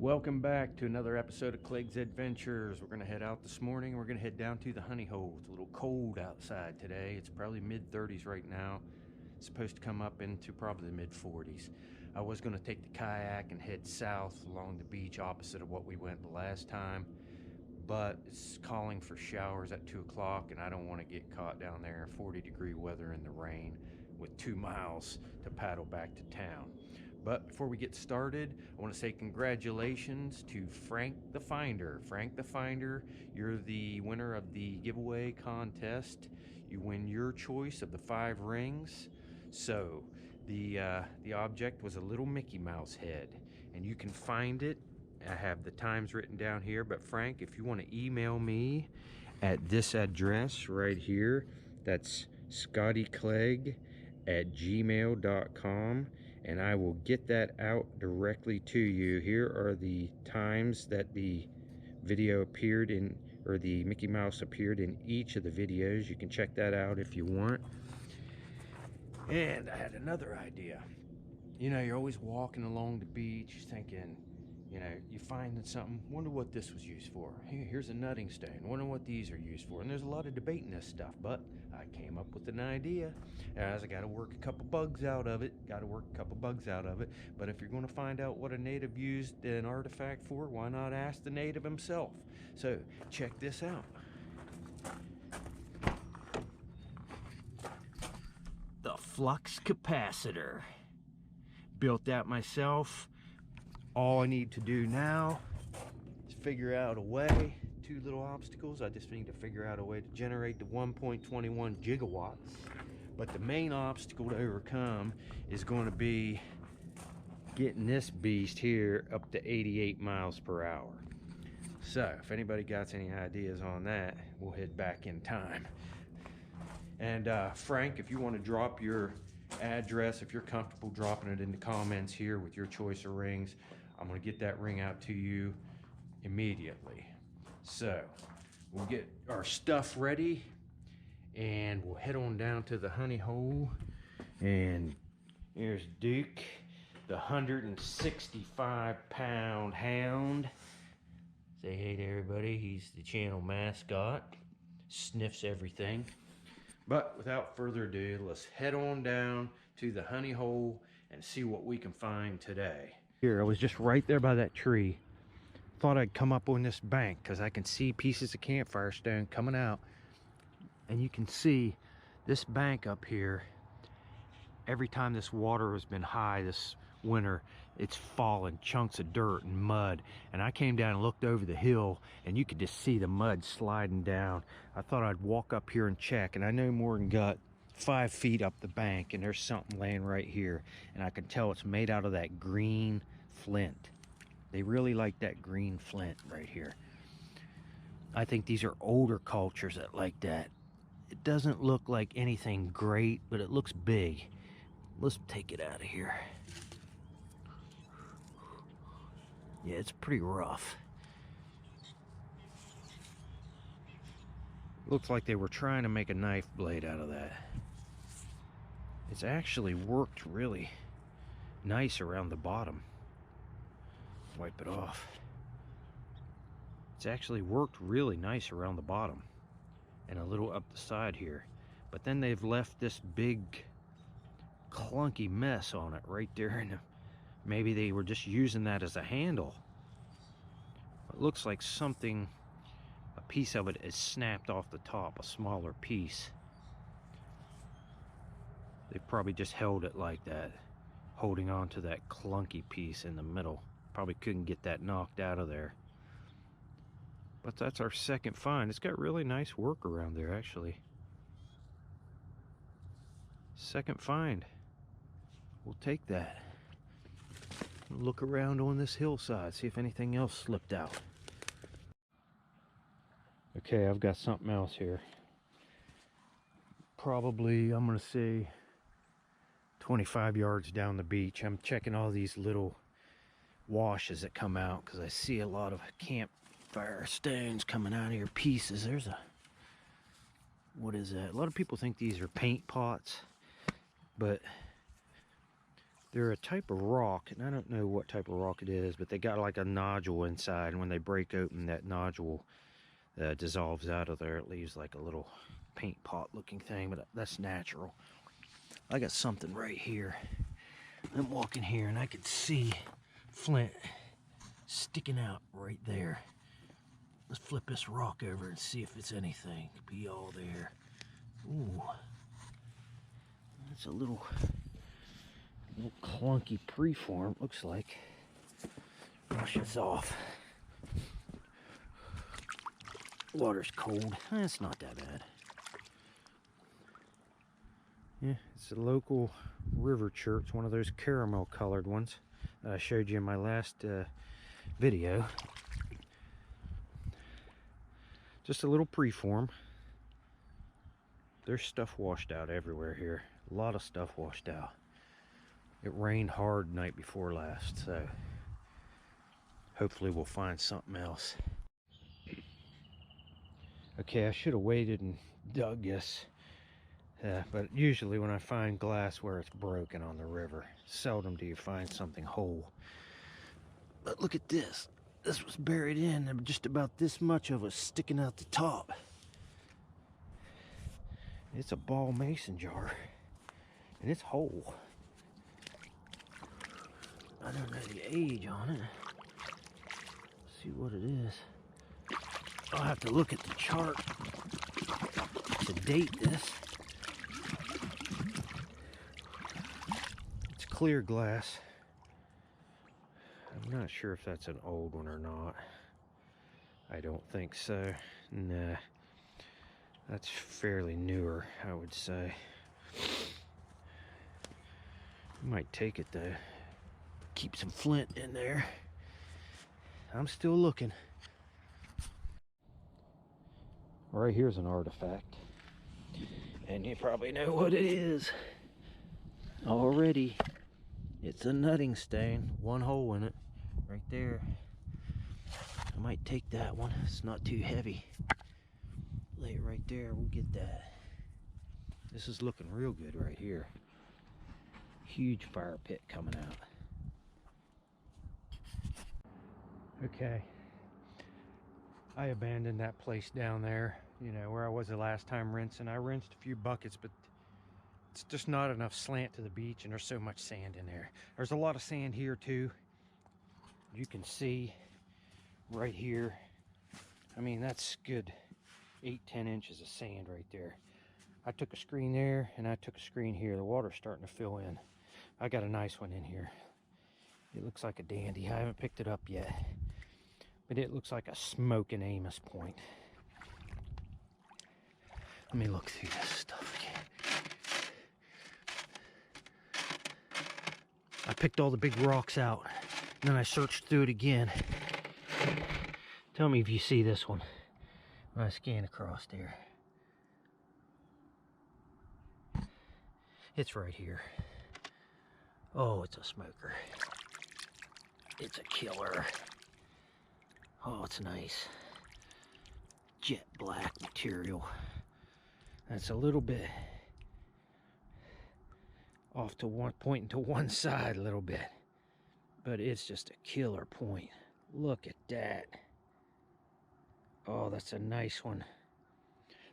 Welcome back to another episode of Clegg's Adventures. We're going to head out this morning. We're going to head down to the honey hole. It's a little cold outside today. It's probably mid-30s right now. It's supposed to come up into probably the mid-40s. I was going to take the kayak and head south along the beach opposite of what we went the last time, but it's calling for showers at 2 o'clock, and I don't want to get caught down there in 40-degree weather in the rain with 2 miles to paddle back to town. But before we get started, I want to say congratulations to Frank the Finder. Frank the Finder, you're the winner of the giveaway contest. You win your choice of the 5 rings. So the object was a little Mickey Mouse head, and you can find it. I have the times written down here, but Frank, if you want to email me at this address right here, that's scottyclegg@gmail.com, and I will get that out directly to you. Here are the times that the video appeared in, or the Mickey Mouse appeared in each of the videos. You can check that out if you want. And I had another idea. You know, you're always walking along the beach thinking, you know, you find something, wonder what this was used for. Here's a nutting stone, wonder what these are used for. And there's a lot of debate in this stuff, but I came up with an idea. As I got to work a couple bugs out of it, But if you're going to find out what a native used an artifact for, why not ask the native himself? So check this out. The flux capacitor. Built that myself. All I need to do now is figure out a way. 2 little obstacles. I just need to figure out a way to generate the 1.21 gigawatts. But the main obstacle to overcome is going to be getting this beast here up to 88 miles per hour. So if anybody got any ideas on that, we'll head back in time. And Frank, if you want to drop your address, if you're comfortable dropping it in the comments here with your choice of rings, I'm going to get that ring out to you immediately. So we'll get our stuff ready and we'll head on down to the honey hole. And here's Duke, the 165-pound hound. Say hey to everybody. He's the channel mascot, sniffs everything. But without further ado, let's head on down to the honey hole and see what we can find today. Here, I was just right there by that tree. Thought I'd come up on this bank because I can see pieces of campfire stone coming out. And you can see this bank up here. Every time this water has been high this winter, it's fallen chunks of dirt and mud. And I came down and looked over the hill, and you could just see the mud sliding down. I thought I'd walk up here and check, and I no more than got 5 feet up the bank, and there's something laying right here. And I can tell it's made out of that green flint. They really like that green flint right here. I think these are older cultures that like that. It doesn't look like anything great, but it looks big. Let's take it out of here. Yeah, it's pretty rough. Looks like they were trying to make a knife blade out of that. It's actually worked really nice around the bottom. Wipe it off. It's actually worked really nice around the bottom and a little up the side here. But then they've left this big clunky mess on it right there, and maybe they were just using that as a handle. It looks like something, a piece of it is snapped off the top, a smaller piece. They probably just held it like that, holding on to that clunky piece in the middle. Probably couldn't get that knocked out of there. But that's our second find. It's got really nice work around there, actually. Second find. We'll take that. Look around on this hillside, see if anything else slipped out. Okay, I've got something else here. Probably, I'm gonna say 25 yards down the beach. I'm checking all these little washes that come out because I see a lot of campfire stones coming out of here, pieces. There's a, what is that? A lot of people think these are paint pots, but They're a type of rock, and I don't know what type of rock it is, but they got like a nodule inside, and when they break open, that nodule dissolves out of there. It leaves like a little paint pot looking thing, but that's natural. I got something right here. I'm walking here and I can see flint sticking out right there. Let's flip this rock over and see if it's anything. Could be all there. Ooh, that's a little clunky preform, looks like. Brush this off. Water's cold. It's not that bad. Yeah, it's a local river church, one of those caramel colored ones that I showed you in my last video. Just a little preform. There's stuff washed out everywhere here. A lot of stuff washed out. It rained hard night before last, so hopefully we'll find something else. Okay, I should have waited and dug this. But usually when I find glass where it's broken on the river, seldom do you find something whole. But look at this. This was buried in, and just about this much of it sticking out the top. It's a ball mason jar, and it's whole. I don't know the age on it. Let's see what it is. I'll have to look at the chart to date this. It's clear glass. I'm not sure if that's an old one or not. I don't think so. Nah. That's fairly newer, I would say. Might take it though. Keep some flint in there. I'm still looking. Right here's an artifact. And you probably know what it is already. It's a nutting stone. One hole in it. Right there. I might take that one. It's not too heavy. Lay it right there. We'll get that. This is looking real good right here. Huge fire pit coming out. Okay. I abandoned that place down there, you know, where I was the last time rinsing. I rinsed a few buckets, but it's just not enough slant to the beach, and there's so much sand in there. There's a lot of sand here too. You can see right here. I mean, that's good 8-10 inches of sand right there. I took a screen there and I took a screen here. The water's starting to fill in. I got a nice one in here. It looks like a dandy. I haven't picked it up yet, but it looks like a smoking Amos point. Let me look through this stuff again. I picked all the big rocks out, and then I searched through it again. Tell me if you see this one when I scan across there. It's right here. Oh, it's a smoker. It's a killer. Oh, it's nice. Jet black material. That's a little bit off to one, pointing to one side a little bit, but it's just a killer point. Look at that. Oh, that's a nice one.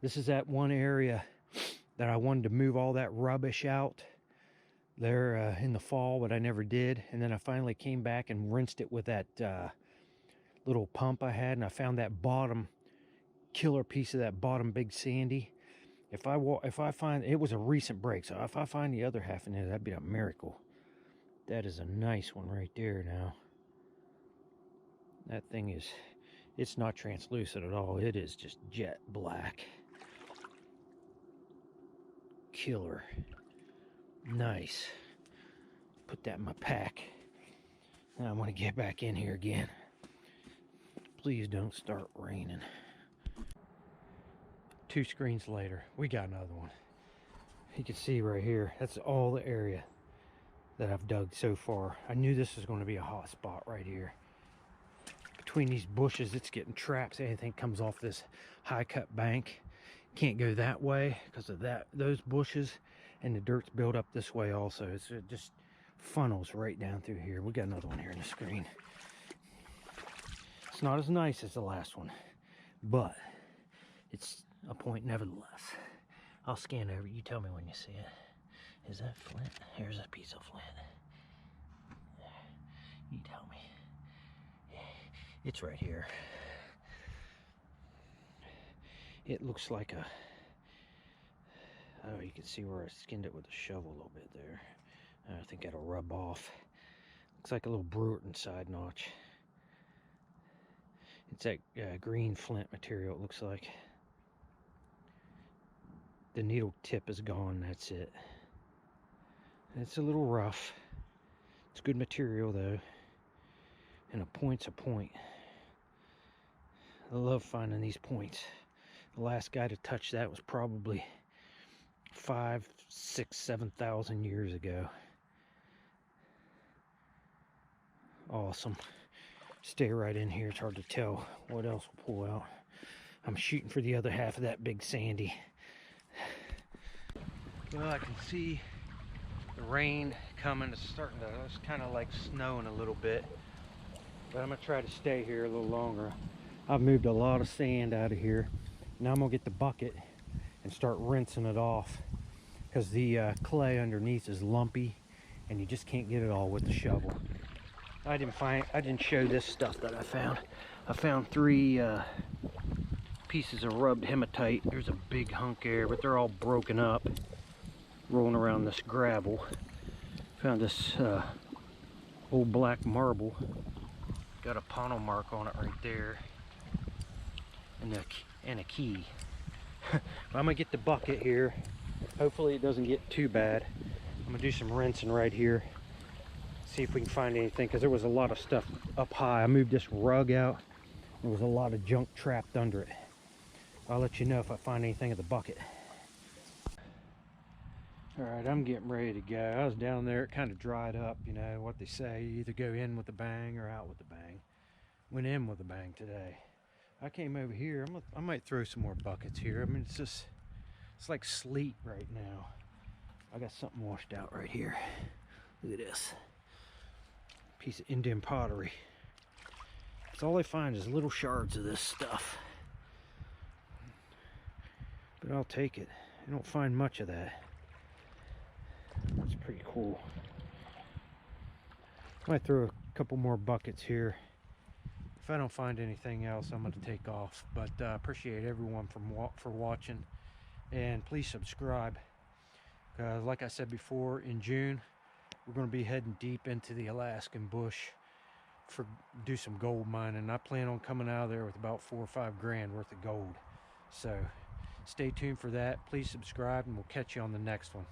This is that one area that I wanted to move all that rubbish out there in the fall, but I never did. And then I finally came back and rinsed it with that little pump I had, and I found that bottom killer piece of that bottom big sandy. If I find, it was a recent break, so if I find the other half in there, that'd be a miracle. That is a nice one right there now. That thing is, it's not translucent at all. It is just jet black. Killer. Nice. Put that in my pack. Now I'm going to get back in here again. Please don't start raining. 2 screens later, we got another one. You can see right here, that's all the area that I've dug so far. I knew this was going to be a hot spot right here. Between these bushes, it's getting trapped. Anything comes off this high cut bank can't go that way because of those bushes, and the dirt's built up this way also. It's just funnels right down through here. We got another one here in the screen. It's not as nice as the last one, but it's a point nevertheless. I'll scan over. You tell me when you see it. Is that flint? Here's a piece of flint. You tell me. It's right here. It looks like a... Oh, you can see where I skinned it with a shovel a little bit there. I think that'll rub off. Looks like a little Brewerton side notch. It's that green flint material, it looks like. The needle tip is gone, that's it. It's a little rough. It's good material though. And a point's a point. I love finding these points. The last guy to touch that was probably 5, 6, 7,000 years ago. Awesome. Stay right in here. It's hard to tell what else will pull out. I'm shooting for the other half of that big sandy. Well, I can see the rain coming. It's kind of like snowing a little bit. But I'm going to try to stay here a little longer. I've moved a lot of sand out of here. Now I'm going to get the bucket and start rinsing it off. Because the clay underneath is lumpy and you just can't get it all with the shovel. I didn't show this stuff that I found. I found 3 pieces of rubbed hematite. There's a big hunk there, but they're all broken up, rolling around this gravel. Found this old black marble. Got a pono mark on it right there, and a key. I'm gonna get the bucket here. Hopefully it doesn't get too bad. I'm gonna do some rinsing right here. See if we can find anything, because there was a lot of stuff up high. I moved this rug out. There was a lot of junk trapped under it. I'll let you know if I find anything in the bucket. Alright, I'm getting ready to go. I was down there, it kind of dried up, you know what they say, you either go in with a bang or out with a bang. Went in with a bang today. I came over here, I might throw some more buckets here. I mean, it's like sleet right now. I got something washed out right here. Look at this. Piece of Indian pottery. That's all I find is little shards of this stuff. But I'll take it. I don't find much of that. That's pretty cool. I might throw a couple more buckets here. If I don't find anything else, I'm going to take off. But appreciate everyone for watching. And please subscribe. Like I said before, in June, we're going to be heading deep into the Alaskan bush do some gold mining. I plan on coming out of there with about 4 or 5 grand worth of gold. So stay tuned for that. Please subscribe, and we'll catch you on the next one.